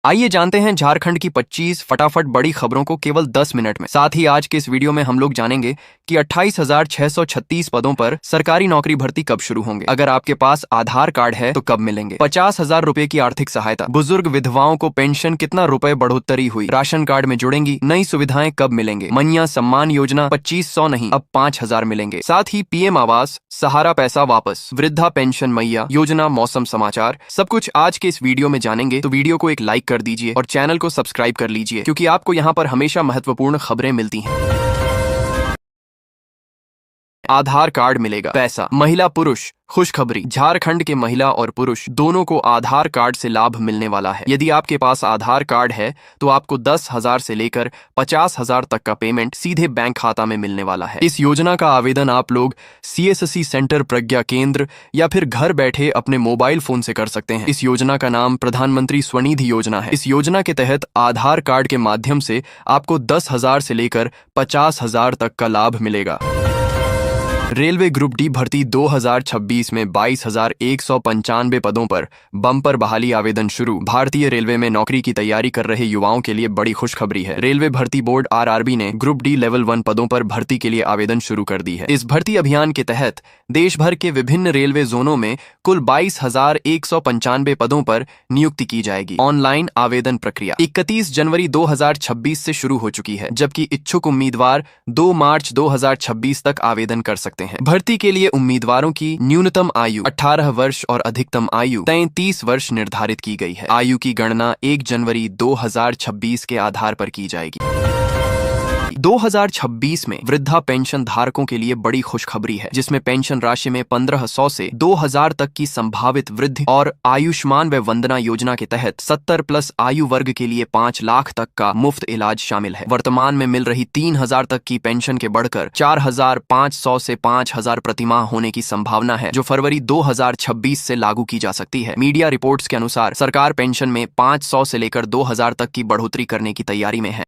आइए जानते हैं झारखंड की 25 फटाफट बड़ी खबरों को केवल 10 मिनट में। साथ ही आज के इस वीडियो में हम लोग जानेंगे कि 28,636 पदों पर सरकारी नौकरी भर्ती कब शुरू होंगे। अगर आपके पास आधार कार्ड है तो कब मिलेंगे। 50,000 रुपए की आर्थिक सहायता। बुजुर्ग विधवाओं को पेंशन कितना रुपए बढ़ोतरी हुई। राशन कार्ड में जुड़ेंगी। नई सुविधाएं कब मिलेंगे। मनिया सम्मान योजना 2500 नहीं अब 5,000 मिलेंगे। साथ ही पीएम आवास, सहारा पैसा वापस, वृद्धा पेंशन मैया योजना, मौसम समाचार, सब कुछ आज के इस वीडियो में जानेंगे। तो वीडियो को एक लाइक कर दीजिए और चैनल को सब्सक्राइब कर लीजिए क्योंकि आपको यहाँ पर हमेशा महत्वपूर्ण खबरें मिलती हैं। आधार कार्ड मिलेगा। पैसा। महिला पुरुष खुशखबरी, झारखंड के महिला और पुरुष दोनों को आधार कार्ड से लाभ मिलने वाला है। यदि आपके पास आधार कार्ड है तो आपको 10,000 से लेकर 50,000 तक का पेमेंट सीधे बैंक खाता में मिलने वाला है। इस योजना का आवेदन आप लोग CSC सेंटर, प्रज्ञा केंद्र या फिर घर बैठे अपने मोबाइल फोन से कर सकते हैं। इस योजना का नाम प्रधानमंत्री स्वनिधि योजना है। इस योजना के तहत आधार कार्ड के माध्यम से आपको 10,000 से लेकर 50,000 तक का लाभ मिलेगा। रेलवे ग्रुप डी भर्ती 2026 में 22,195 पदों पर बम्पर बहाली आवेदन शुरू। भारतीय रेलवे में नौकरी की तैयारी कर रहे युवाओं के लिए बड़ी खुशखबरी है। रेलवे भर्ती बोर्ड RRB ने ग्रुप डी लेवल 1 पदों पर भर्ती के लिए आवेदन शुरू कर दी है। इस भर्ती अभियान के तहत देश भर के विभिन्न रेलवे जोनों में कुल 22,195 पदों पर नियुक्ति की जाएगी। ऑनलाइन आवेदन प्रक्रिया 31 जनवरी 2026 से शुरू हो चुकी है, जबकि इच्छुक उम्मीदवार 2 मार्च 2026 तक आवेदन कर सकते हैं। भर्ती के लिए उम्मीदवारों की न्यूनतम आयु 18 वर्ष और अधिकतम आयु 33 वर्ष निर्धारित की गई है। आयु की गणना 1 जनवरी 2026 के आधार पर की जाएगी। 2026 में वृद्धा पेंशन धारकों के लिए बड़ी खुशखबरी है, जिसमें पेंशन राशि में 1,500 से 2,000 तक की संभावित वृद्धि और आयुष्मान व वंदना योजना के तहत 70+ आयु वर्ग के लिए 5 लाख तक का मुफ्त इलाज शामिल है। वर्तमान में मिल रही 3,000 तक की पेंशन के बढ़कर 4,500 से 5,000 प्रतिमाह होने की संभावना है, जो फरवरी 2026 से लागू की जा सकती है। मीडिया रिपोर्ट्स के अनुसार सरकार पेंशन में 500 से लेकर 2,000 तक की बढ़ोतरी करने की तैयारी में है।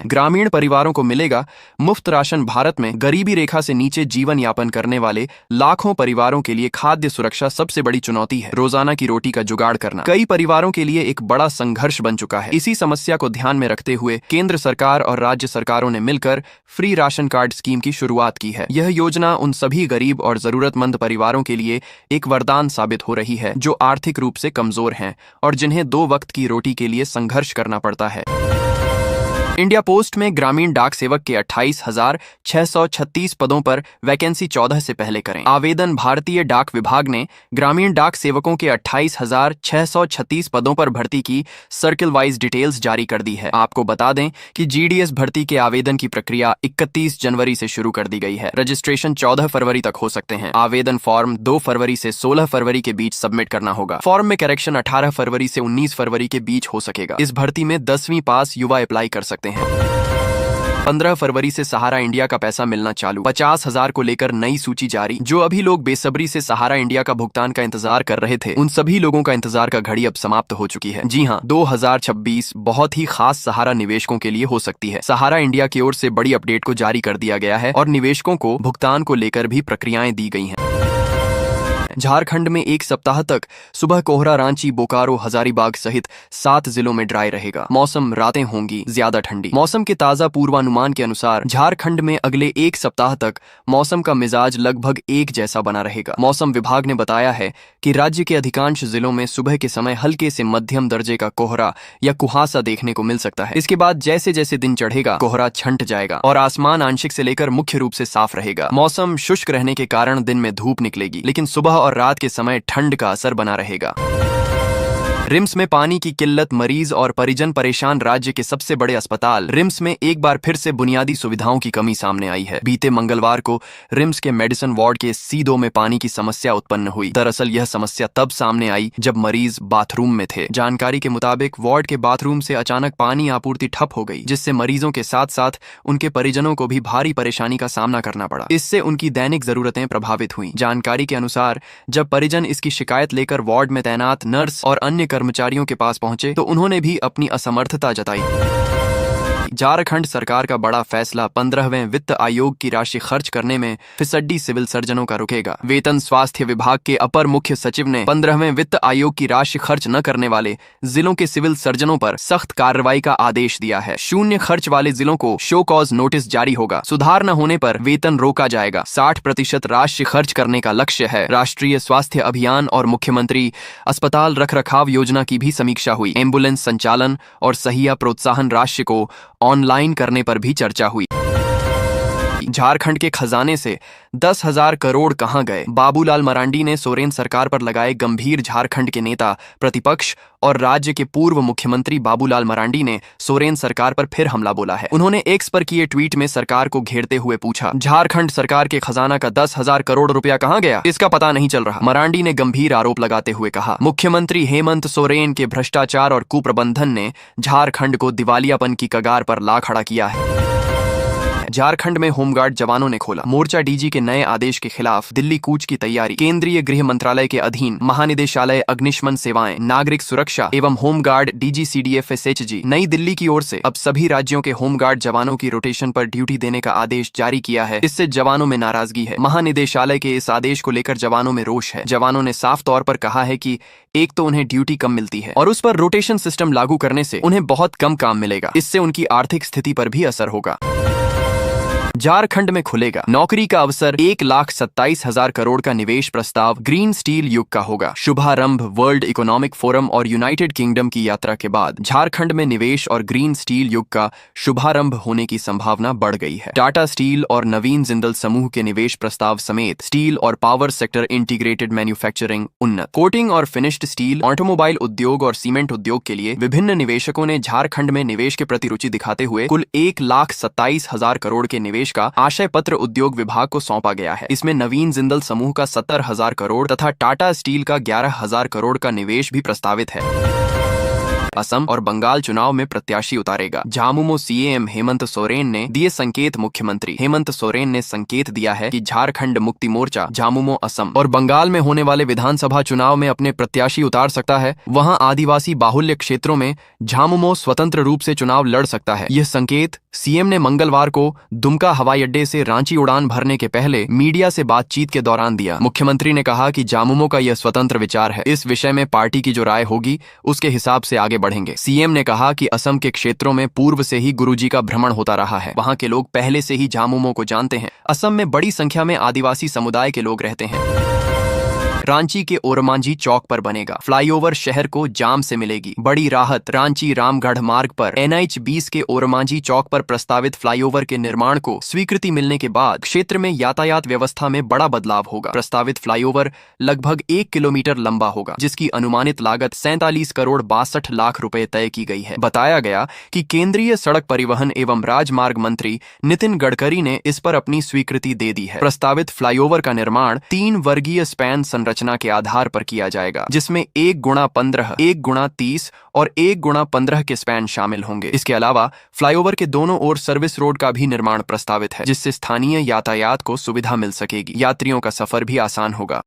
ग्रामीण परिवारों को मिलेगा मुफ्त राशन। भारत में गरीबी रेखा से नीचे जीवन यापन करने वाले लाखों परिवारों के लिए खाद्य सुरक्षा सबसे बड़ी चुनौती है। रोजाना की रोटी का जुगाड़ करना कई परिवारों के लिए एक बड़ा संघर्ष बन चुका है। इसी समस्या को ध्यान में रखते हुए केंद्र सरकार और राज्य सरकारों ने मिलकर फ्री राशन कार्ड स्कीम की शुरुआत की है। यह योजना उन सभी गरीब और जरूरतमंद परिवारों के लिए एक वरदान साबित हो रही है जो आर्थिक रूप से कमजोर हैं और जिन्हें 2 वक्त की रोटी के लिए संघर्ष करना पड़ता है। इंडिया पोस्ट में ग्रामीण डाक सेवक के 28,636 पदों पर वैकेंसी 14 से पहले करें। आवेदन। भारतीय डाक विभाग ने ग्रामीण डाक सेवकों के 28,636 पदों पर भर्ती की सर्किल वाइज डिटेल्स जारी कर दी है। आपको बता दें कि GDS भर्ती के आवेदन की प्रक्रिया 31 जनवरी से शुरू कर दी गई है। रजिस्ट्रेशन 14 फरवरी तक हो सकते हैं। आवेदन फॉर्म 2 फरवरी से 16 फरवरी के बीच सबमिट करना होगा। फॉर्म में करेक्शन 18 फरवरी से 19 फरवरी के बीच हो सकेगा। इस भर्ती में 10वीं पास युवा अप्लाई कर सकते हैं। 15 फरवरी से सहारा इंडिया का पैसा मिलना चालू। 50,000 को लेकर नई सूची जारी। जो अभी लोग बेसब्री से सहारा इंडिया का भुगतान का इंतजार कर रहे थे, उन सभी लोगों का इंतजार का घड़ी अब समाप्त हो चुकी है। जी हां, 2026 बहुत ही खास सहारा निवेशकों के लिए हो सकती है। सहारा इंडिया की ओर से बड़ी अपडेट को जारी कर दिया गया है और निवेशकों को भुगतान को लेकर भी प्रक्रियाएं दी गई हैं। झारखंड में एक सप्ताह तक सुबह कोहरा, रांची, बोकारो, हजारीबाग सहित 7 जिलों में ड्राई रहेगा। मौसम। रातें होंगी ज्यादा ठंडी। मौसम के ताजा पूर्वानुमान के अनुसार झारखंड में अगले एक सप्ताह तक मौसम का मिजाज लगभग एक जैसा बना रहेगा। मौसम विभाग ने बताया है कि राज्य के अधिकांश जिलों में सुबह के समय हल्के से मध्यम दर्जे का कोहरा या कुहासा देखने को मिल सकता है। इसके बाद जैसे जैसे दिन चढ़ेगा कोहरा छंट जाएगा और आसमान आंशिक से लेकर मुख्य रूप से साफ रहेगा। मौसम शुष्क रहने के कारण दिन में धूप निकलेगी, लेकिन सुबह और रात के समय ठंड का असर बना रहेगा। रिम्स में पानी की किल्लत, मरीज और परिजन परेशान। राज्य के सबसे बड़े अस्पताल रिम्स में एक बार फिर से बुनियादी सुविधाओं की कमी सामने आई है। बीते मंगलवार को रिम्स के मेडिसिन वार्ड के C2 में पानी की समस्या उत्पन्न हुई। दरअसल यह समस्या तब सामने आई जब मरीज बाथरूम में थे। जानकारी के मुताबिक वार्ड के बाथरूम से अचानक पानी आपूर्ति ठप हो गई, जिससे मरीजों के साथ साथ उनके परिजनों को भी भारी परेशानी का सामना करना पड़ा। इससे उनकी दैनिक जरूरतें प्रभावित हुई। जानकारी के अनुसार जब परिजन इसकी शिकायत लेकर वार्ड में तैनात नर्स और अन्य कर्मचारियों के पास पहुंचे तो उन्होंने भी अपनी असमर्थता जताई। झारखंड सरकार का बड़ा फैसला 15वें वित्त आयोग की राशि खर्च करने में फिसड्डी सिविल सर्जनों का रुकेगा। वेतन स्वास्थ्य विभाग के अपर मुख्य सचिव ने 15वें वित्त आयोग की राशि खर्च न करने वाले जिलों के सिविल सर्जनों पर सख्त कार्रवाई का आदेश दिया है। शून्य खर्च वाले जिलों को शो कॉज नोटिस जारी होगा। सुधार न होने पर वेतन रोका जाएगा। 60% राशि खर्च करने का लक्ष्य है। राष्ट्रीय स्वास्थ्य अभियान और मुख्यमंत्री अस्पताल रखरखाव योजना की भी समीक्षा हुई। एम्बुलेंस संचालन और सहिया प्रोत्साहन राशि को ऑनलाइन करने पर भी चर्चा हुई। झारखंड के खजाने से 10,000 करोड़ कहां गए? बाबूलाल मरांडी ने सोरेन सरकार पर लगाए गंभीर। झारखंड के नेता प्रतिपक्ष और राज्य के पूर्व मुख्यमंत्री बाबूलाल मरांडी ने सोरेन सरकार पर फिर हमला बोला है। उन्होंने एक्स पर किए ट्वीट में सरकार को घेरते हुए पूछा, झारखंड सरकार के खजाना का 10,000 करोड़ रुपया कहां गया? इसका पता नहीं चल रहा। मरांडी ने गंभीर आरोप लगाते हुए कहा, मुख्यमंत्री हेमंत सोरेन के भ्रष्टाचार और कुप्रबंधन ने झारखंड को दिवालियापन की कगार पर ला खड़ा किया है। झारखंड में होमगार्ड जवानों ने खोला मोर्चा। डीजी के नए आदेश के खिलाफ दिल्ली कूच की तैयारी। केंद्रीय गृह मंत्रालय के अधीन महानिदेशालय अग्निशमन सेवाएं, नागरिक सुरक्षा एवं होमगार्ड DGCDF-SHG नई दिल्ली की ओर से अब सभी राज्यों के होमगार्ड जवानों की रोटेशन पर ड्यूटी देने का आदेश जारी किया है। इससे जवानों में नाराजगी है। महानिदेशालय के इस आदेश को लेकर जवानों में रोष है। जवानों ने साफ तौर पर कहा है कि एक तो उन्हें ड्यूटी कम मिलती है और उस पर रोटेशन सिस्टम लागू करने से उन्हें बहुत कम काम मिलेगा। इससे उनकी आर्थिक स्थिति पर भी असर होगा। झारखंड में खुलेगा नौकरी का अवसर। 1,27,000 करोड़ का निवेश प्रस्ताव ग्रीन स्टील युग का होगा। शुभारंभ। वर्ल्ड इकोनॉमिक फोरम और यूनाइटेड किंगडम की यात्रा के बाद झारखंड में निवेश और ग्रीन स्टील युग का शुभारंभ होने की संभावना बढ़ गई है। टाटा स्टील और नवीन जिंदल समूह के निवेश प्रस्ताव समेत स्टील और पावर सेक्टर, इंटीग्रेटेड मैन्युफैक्चरिंग, उन्नत कोटिंग और फिनिश्ड स्टील, ऑटोमोबाइल उद्योग और सीमेंट उद्योग के लिए विभिन्न निवेशकों ने झारखंड में निवेश के प्रति रुचि दिखाते हुए कुल 1,27,000 करोड़ के निवेश का आशय पत्र उद्योग विभाग को सौंपा गया है। इसमें नवीन जिंदल समूह का 70,000 करोड़ तथा टाटा स्टील का 11,000 करोड़ का निवेश भी प्रस्तावित है। असम और बंगाल चुनाव में प्रत्याशी उतारेगा। झामुमो CM हेमंत सोरेन ने दिए संकेत। मुख्यमंत्री हेमंत सोरेन ने संकेत दिया है कि झारखंड मुक्ति मोर्चा झामुमो असम और बंगाल में होने वाले विधानसभा चुनाव में अपने प्रत्याशी उतार सकता है। वहां आदिवासी बाहुल्य क्षेत्रों में झामुमो स्वतंत्र रूप से चुनाव लड़ सकता है। यह संकेत CM ने मंगलवार को दुमका हवाई अड्डे से रांची उड़ान भरने के पहले मीडिया से बातचीत के दौरान दिया। मुख्यमंत्री ने कहा कि झामुमो का यह स्वतंत्र विचार है। इस विषय में पार्टी की जो राय होगी उसके हिसाब से आगे बढ़ेंगे। CM ने कहा कि असम के क्षेत्रों में पूर्व से ही गुरुजी का भ्रमण होता रहा है। वहां के लोग पहले से ही झामुमो को जानते हैं। असम में बड़ी संख्या में आदिवासी समुदाय के लोग रहते हैं। रांची के ओरमांझी चौक पर बनेगा फ्लाईओवर। शहर को जाम से मिलेगी बड़ी राहत। रांची रामगढ़ मार्ग पर NH 20 के ओरमांझी चौक पर प्रस्तावित फ्लाईओवर के निर्माण को स्वीकृति मिलने के बाद क्षेत्र में यातायात व्यवस्था में बड़ा बदलाव होगा। प्रस्तावित फ्लाईओवर लगभग 1 किलोमीटर लंबा होगा, जिसकी अनुमानित लागत 47 करोड़ 62 लाख रुपए तय की गई है। बताया गया कि केंद्रीय सड़क परिवहन एवं राजमार्ग मंत्री नितिन गडकरी ने इस पर अपनी स्वीकृति दे दी है। प्रस्तावित फ्लाईओवर का निर्माण 3 वर्गीय स्पैन संरचना के आधार पर किया जाएगा, जिसमें 1x15, 1x30 और 1x15 के स्पैन शामिल होंगे। इसके अलावा फ्लाईओवर के दोनों ओर सर्विस रोड का भी निर्माण प्रस्तावित है, जिससे स्थानीय यातायात को सुविधा मिल सकेगी। यात्रियों का सफर भी आसान होगा।